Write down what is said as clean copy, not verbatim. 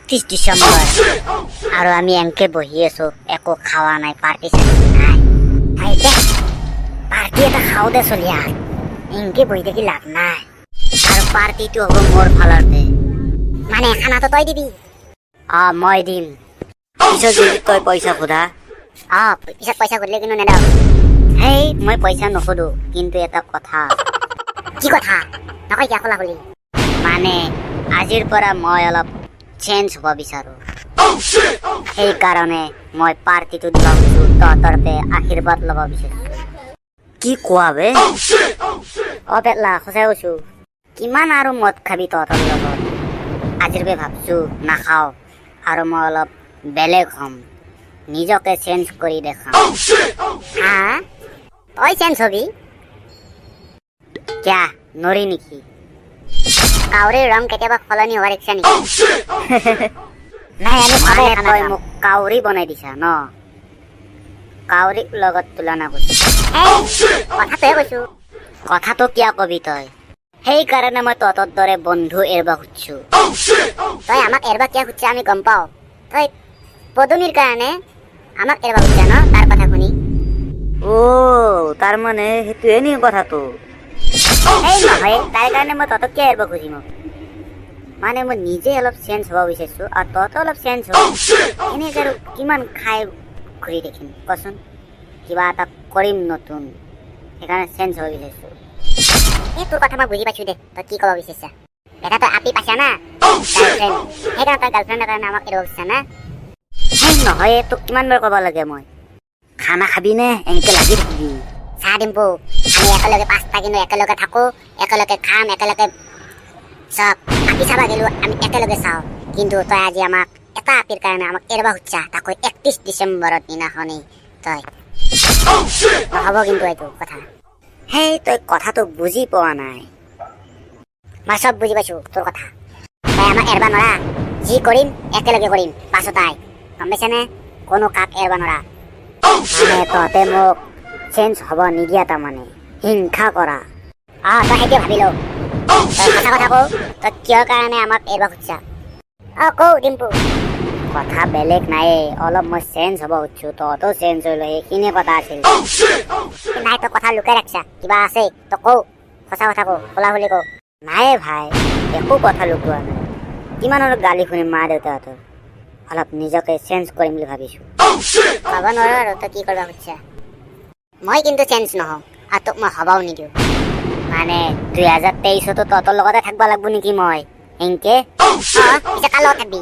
31 ডিসেম্বৰ আৰু আমি এনকে বহি আছো, একো খাওয়া নাই, পাৰ্টি নাই। দে পাৰ্টি এটা খাও দে চলিয়া, এনকে বহি থাকি লাভ নাই। আৰু পাৰ্টিটো হ'ব মোৰ ফালতে, মানে খানাটো তই দিবি। মই দিম। পিছত যদি তই পইচা খোধা? পিছত পইচা খুজিলে কিন্তু নেদাও। হেই মই পইচা নোখোধো, কিন্তু এটা কথা। কি কথা? নকয় কিয় খোলা খুলি? মানে আজিৰ পৰা মই অলপ চেঞ্জ হ'ব বিচাৰো। সেইকাৰণে মই পাৰ্টিটো দিব খুজিছো, তহঁতৰ আশীৰ্বাদ ল'ব বিচাৰিছো। কি কোৱা বে? পেটলা সঁচাই কৈছো। কিমান আৰু মদ খাবি তহঁতৰ লগত? আজিৰ পৰা ভাবছো নাখাওঁ, আৰু মই অলপ বেলেগ হ'ম, নিজকে চেঞ্জ কৰি দেখাম। তই চেঞ্জ হবি? কিয়া নৰি নেকি? কাউৰীৰ ৰং কেতিয়াবা সলনি হোৱাৰ ইচ্ছা নেকি? নাই তই মোক কাউৰী বনাই দিছা ন? কাউৰীক লগত তুলনা কৰিছো। কথাটোহে কৈছো। কথাটো কিয় কবি তই? সেইকাৰণে মই তহঁতৰ দৰে বন্ধু এৰবা খুজিছো। তই আমাক এৰবা কিয় খুজিছা আমি গম পাওঁ। তই পদুমীৰ কাৰণে আমাক এৰবা খুজিছা ন? তাৰ কথা শুনি। তাৰ মানে সেইটোৱে নি কথাটো? নহয়, তাৰ কাৰণে মই তহঁতক কিয় এৰবা খুজিম? মানে মই নিজে অলপ চেঞ্জ হ'ব বিচাৰিছো, আৰু তহঁতো অলপ চেঞ্জ হ। এনেকে আৰু কিমান খাই ঘূৰি থাকিম কচোন? কিবা এটা কৰিম নতুন, সেইকাৰণে চেঞ্জ হ'ব বিচাৰিছো। তোৰ কথা মই বুজি পাইছো দে, তই কি ক'ব বিচাৰিছা। এটা তই আপি পাইছা না গাৰ্লফ্ৰেণ্ড, সেইকাৰণে তই গাৰ্লফ্ৰেণ্ডৰ কাৰণে আমাক এৰিব খুজিছা না? নহয়, তোক কিমান বাৰ ক'ব লাগে মই? খানা খাবি নে এনেকে লাগি থাকিবি? চাহ ডিম্পু, আমি একেলগে 5টা কিন্তু একেলগে থাকো, একেলগে খাম, একেলগে চব। আপি চাবা গেলো আমি একেলগে চাওঁ, কিন্তু তই আজি আমাক এটা আপিৰ কাৰণে আমাক এৰিব খুজিছা, তাকো 31 ডিচেম্বৰৰ দিনাখনি। তই নহ'ব কিন্তু এইটো কথা। তই কথাটো বুজি পোৱা নাই। মই চব বুজি পাইছো তোৰ কথা। তই আমাক এৰবা নৰা, যি কৰিম একেলগে কৰিম পাছতাই, গম পাইছানে? কোনো কাক এৰবা নৰা। মানে তহঁতে মোক চেঞ্জ হ'ব নিদিয়া, তাৰমানে হিংসা কৰা। তই সেইটোৱে ভাবি লও। তই সঁচা কথা কও, তই কিয় কাৰণে আমাক এৰবা খুজিছা? কও ডিম্পু। কথা বেলেগ নাই, অলপ মই চেঞ্জ হ'ব খুজিছো, তহঁতো চেঞ্জ হৈ ল, সেইখিনিয়ে কথা আছিল। নাই তই কথা লুকাই ৰাখছা, কিবা আছে তই কও, সঁচা কথা কও, খোলা খুলি কও। নাই ভাই, একো কথা লুকোৱা নাই। কিমান আৰু গালি শুনিম মা দেউতাহঁতৰ? অলপ নিজকে চেঞ্জ কৰিম বুলি ভাবিছো। হ'ব নোৱাৰো আৰু তই কি কৰিব খুজিছা। মই কিন্তু চেঞ্জ নহওঁ, আৰু তোক মই হবাও নিদিওঁ। মানে 2023তো তহঁতৰ লগতে থাকবা লাগব নেকি মই? এনকে পিছে কাৰ লগত থাকবি?